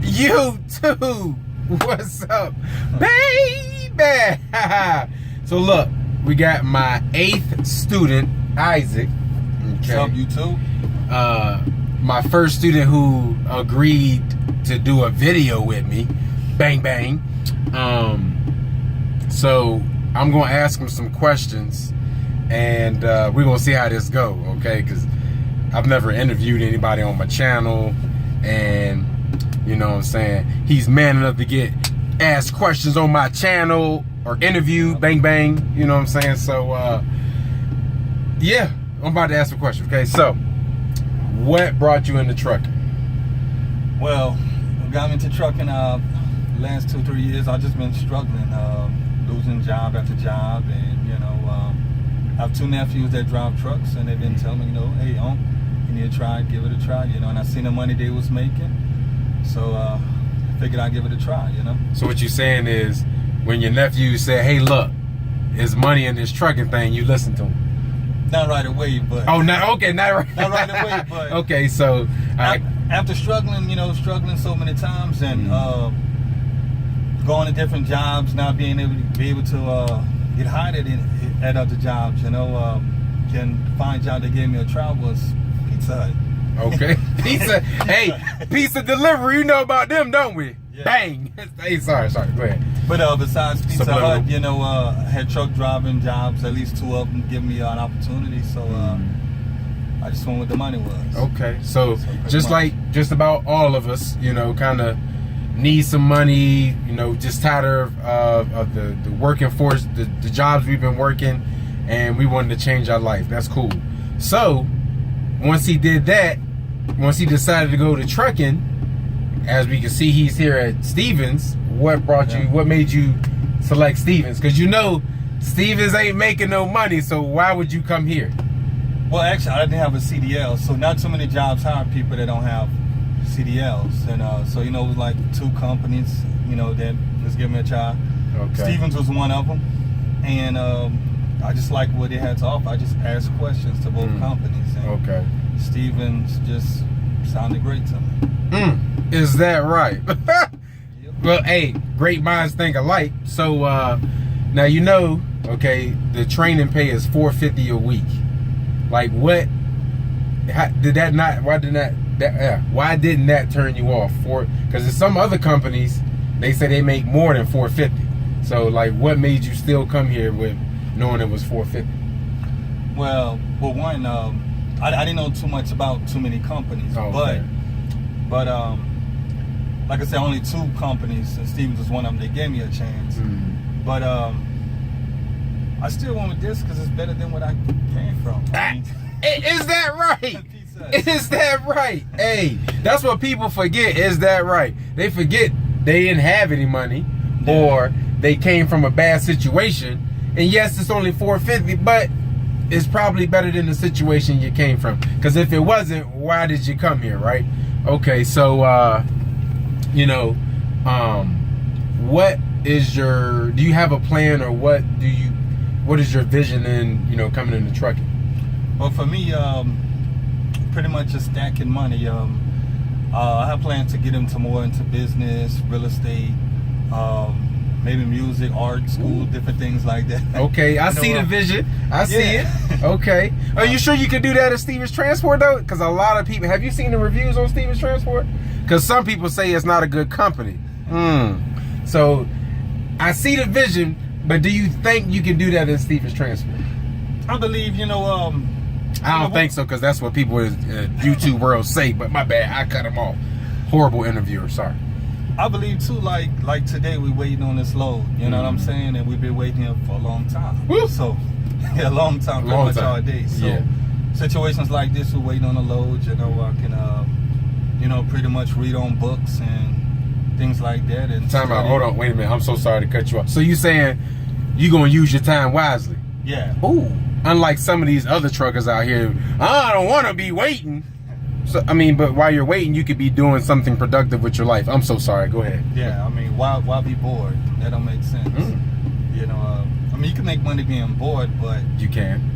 YouTube, what's up, baby? So look, we got my 8th student, Isaac. What's up, YouTube? My first student who agreed to do a video with me. Bang, bang. So I'm going to ask him some questions, and we're going to see how this go, okay? Because I've never interviewed anybody on my channel, and you know what I'm saying, he's man enough to get asked questions on my channel or interview, bang, bang, you know what I'm saying? So, yeah, I'm about to ask some questions, okay? So, what brought you into trucking? Well, what got me into trucking the last 2-3 years, I've just been struggling, losing job after job, and, you know, I have 2 nephews that drive trucks, and they've been telling me, you know, hey, you need to try, give it a try, you know, and I seen the money they was making, so I figured I'd give it a try, you know. So what you're saying is, when your nephew said, hey, look, there's money in this trucking thing, you listen to him? Not right away, but... Oh, okay, not right. Not right away, but... Okay, so... After struggling, you know, so many times, and going to different jobs, not being able to get hired at other jobs, you know, can find a job that gave me a try was Pizza Hut. Okay, pizza. Hey, pizza delivery. You know about them, don't we? Yeah. Bang. Hey, sorry. Go ahead. But besides Pizza Hut, you know, I had truck driving jobs. At least 2 of them give me an opportunity. So I just went with the money was. Okay, so just like just about all of us, you know, kind of need some money. You know, just tired of the working force, the jobs we've been working, and we wanted to change our life. That's cool. So once he did that, once he decided to go to trucking, as we can see, he's here at Stevens. What brought you? What made you select Stevens? Because you know Stevens ain't making no money, so why would you come here? Well, actually, I didn't have a CDL, so not too many jobs hire people that don't have CDLs, and so you know, it was like 2 companies, you know, that was giving me a try. Okay. Stevens was one of them, and I just liked what they had to offer. I just asked questions to both companies, and Stevens just sounded great to me. Is that right? Well, hey, great minds think alike. So now you know, okay, the training pay is $450 a week. Like, what? Why didn't that turn you off? Because there's some other companies, they say they make more than $450. So, like, what made you still come here with knowing it was $450? Well, one, I didn't know too much about too many companies, but like I said, only 2 companies, and Stevens was one of them. They gave me a chance, but I still went with this because it's better than what I came from. Is that right? Is that right? Hey, that's what people forget. Is that right? They forget they didn't have any money, or they came from a bad situation. And yes, it's only $450, but it's probably better than the situation you came from. Because if it wasn't, why did you come here, right? Okay, so you know, what is your? Do you have a plan, or what is your vision in, you know, coming into trucking? Well, for me, pretty much just stacking money. I have plans to get into business, real estate, maybe music, art, school, different things like that. Okay, I see the vision. I see it. Okay. Are you sure you could do that at Stevens Transport, though? Because a lot of people, have you seen the reviews on Stevens Transport? Because some people say it's not a good company. So, I see the vision, but do you think you can do that at Stevens Transport? I believe, you know, I don't think so, because that's what people in YouTube world say, but my bad, I cut them off. Horrible interviewer, sorry. I believe too, like today we waiting on this load, you know what I'm saying? And we've been waiting here for a long time. Woo. So, a long time, pretty much all day. So, situations like this, we're waiting on the load, you know, I can, you know, pretty much read on books and things like that. And time out, hold on, wait a minute, I'm so sorry to cut you off. So you saying you gonna use your time wisely? Yeah. Ooh. Unlike some of these other truckers out here, I don't want to be waiting. So I mean, but while you're waiting, you could be doing something productive with your life. I'm so sorry. Go ahead. Yeah, I mean, why be bored? That don't make sense. You know, I mean, you can make money being bored, but you can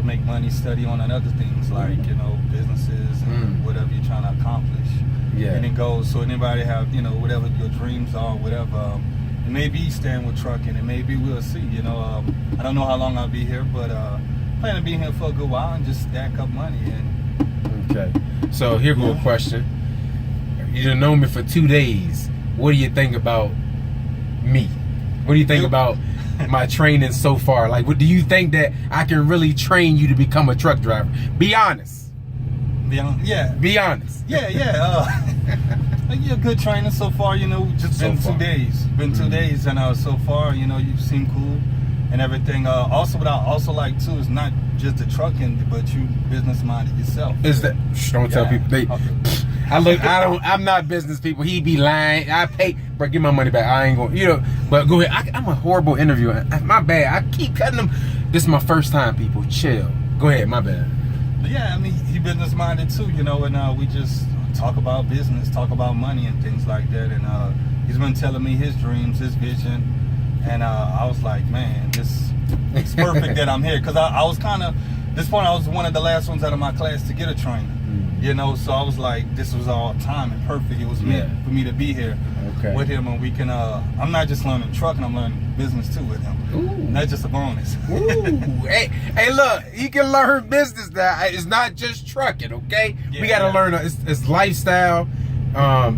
make money study on other things like, you know, businesses and whatever you're trying to accomplish. Yeah. And it goes. So anybody have, you know, whatever your dreams are, whatever. It may be staying with trucking, and maybe we'll see. You know, I don't know how long I'll be here, but plan to be here for a good while and just stack up money. And okay. So here go a question. You done known me for 2 days. What do you think about me? What do you think about my training so far? Like, what do you think that I can really train you to become a truck driver? Be honest. Yeah. Be honest. Yeah. You're a good trainer so far. You know, just been 2 days. Been 2 days, and so far, you know, you seem cool and everything. Also, what I also like too is not just the trucking, but you business minded yourself. Is that? Don't tell people. I'm not business people. He be lying. I pay, bro. Give my money back. I ain't going. You know. But go ahead. I'm a horrible interviewer. My bad. I keep cutting them. This is my first time. People, chill. Go ahead. My bad. But yeah, I mean, he business minded too. You know, and we just talk about business, talk about money and things like that. And he's been telling me his dreams, his vision, and I was like, man, it's perfect that I'm here, because I was kind of, this point I was one of the last ones out of my class to get a trainer. You know, so I was like, this was all time and perfect. It was meant for me to be here with him, and we can. I'm not just learning trucking; I'm learning business too with him. Ooh. That's just a bonus. Ooh. Hey, look, you can learn business now. It's not just trucking, okay? Yeah, we got to learn. It's lifestyle,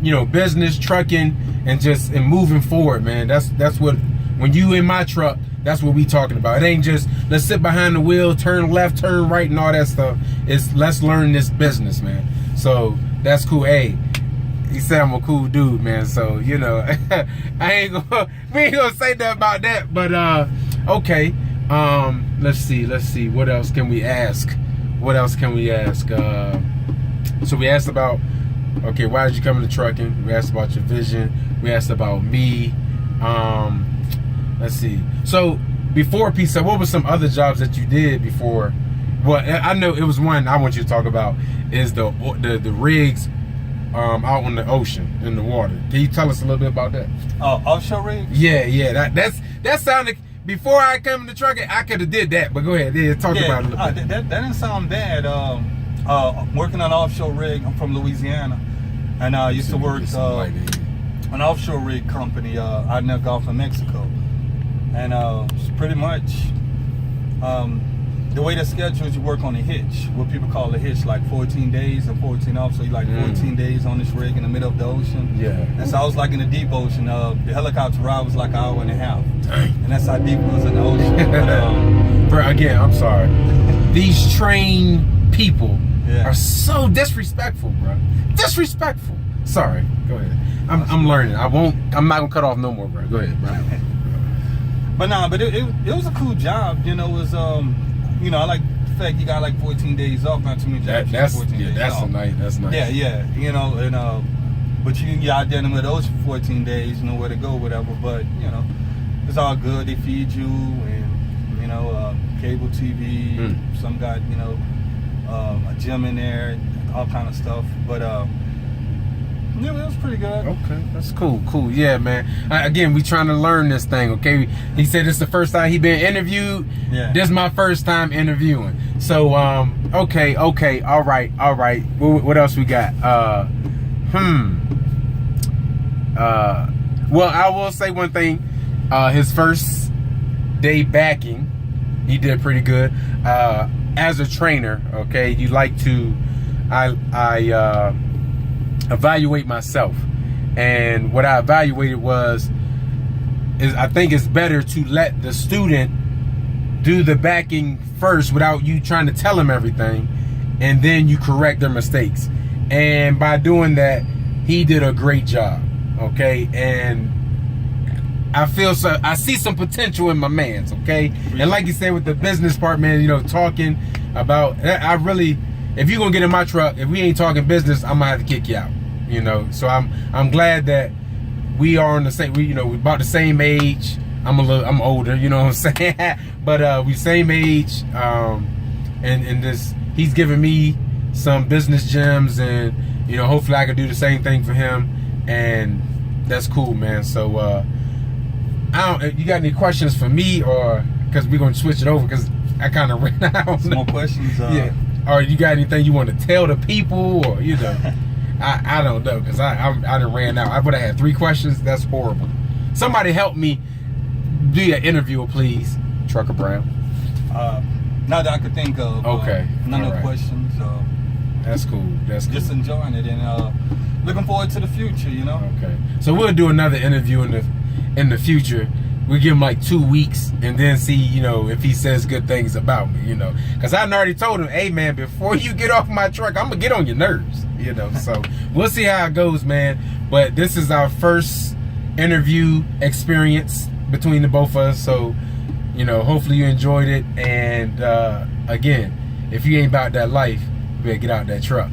you know, business, trucking, and moving forward, man. That's what, when you in my truck, that's what we talking about. It ain't just let's sit behind the wheel, turn left, turn right, and all that stuff. It's let's learn this business, man. So that's cool. Hey, he said I'm a cool dude, man. So you know, we ain't gonna say that about that. But okay. Let's see. What else can we ask? So we asked about, okay, why did you come into trucking? We asked about your vision. We asked about me. Let's see. So before Pizza, what were some other jobs that you did before? Well, I know it was one I want you to talk about is the rigs out on the ocean in the water. Can you tell us a little bit about that? Offshore rigs? Yeah. That sounded, before I come to trucking, I could have did that. But go ahead, talk about it a little bit. That didn't sound bad. Working on an offshore rig. I'm from Louisiana, and I used to work an offshore rig company out in the Gulf of Mexico. And it's pretty much the way the schedule is, you work on a hitch, what people call a hitch, like 14 days and 14 off. So you like 14 days on this rig in the middle of the ocean. Yeah. And so I was like in the deep ocean. The helicopter ride was like an hour and a half. Dang. And that's how deep it was in the ocean. But, again, I'm sorry. These trained people are so disrespectful, bro. Disrespectful. Sorry. Go ahead. I'm learning. I'm not gonna cut off no more, bro. Go ahead, bro. But it was a cool job. You know, it was you know, I like the fact you got like 14 days off. Not too many jobs. That's 14 days off. That's nice. Yeah. You know, and but you out there in the middle of those 14 days, you know where to go, whatever. But you know, it's all good. They feed you, and you know, cable TV. Some got, you know, a gym in there, all kind of stuff. But yeah, it was pretty good. Okay, that's cool. Yeah, man. Again, we trying to learn this thing, okay? He said this is the first time he been interviewed. Yeah. This is my first time interviewing. So, okay. All right. What else we got? Well, I will say one thing. His first day backing, he did pretty good. As a trainer, okay, you like to, I evaluate myself, and what I evaluated is I think it's better to let the student do the backing first without you trying to tell them everything, and then you correct their mistakes. And by doing that, he did a great job, okay? And I see some potential in my man's, okay? And like you said with the business part, man, you know, talking about, if you're gonna get in my truck, if we ain't talking business, I'm gonna have to kick you out. You know, so I'm glad that we are on the same. We about the same age. I'm older. You know what I'm saying? But we same age. And this, he's giving me some business gems, and you know, hopefully I can do the same thing for him, and that's cool, man. So you got any questions for me, or because we're gonna switch it over because I kind of ran out. Some more questions. Yeah. Or you got anything you want to tell the people, or you know? I don't know, because I done ran out. I would have had 3 questions. That's horrible. Somebody help me do an interview, please. Trucker Brown. Not that I could think of. Okay. None All of right. questions. That's cool. That's cool. Just enjoying it and looking forward to the future, you know? Okay. So we'll do another interview in the future. We'll give him like 2 weeks and then see, you know, if he says good things about me, you know. Because I already told him, hey, man, before you get off my truck, I'm going to get on your nerves, you know. So we'll see how it goes, man. But this is our first interview experience between the both of us. So, you know, hopefully you enjoyed it. And again, if you ain't about that life, you better get out that truck.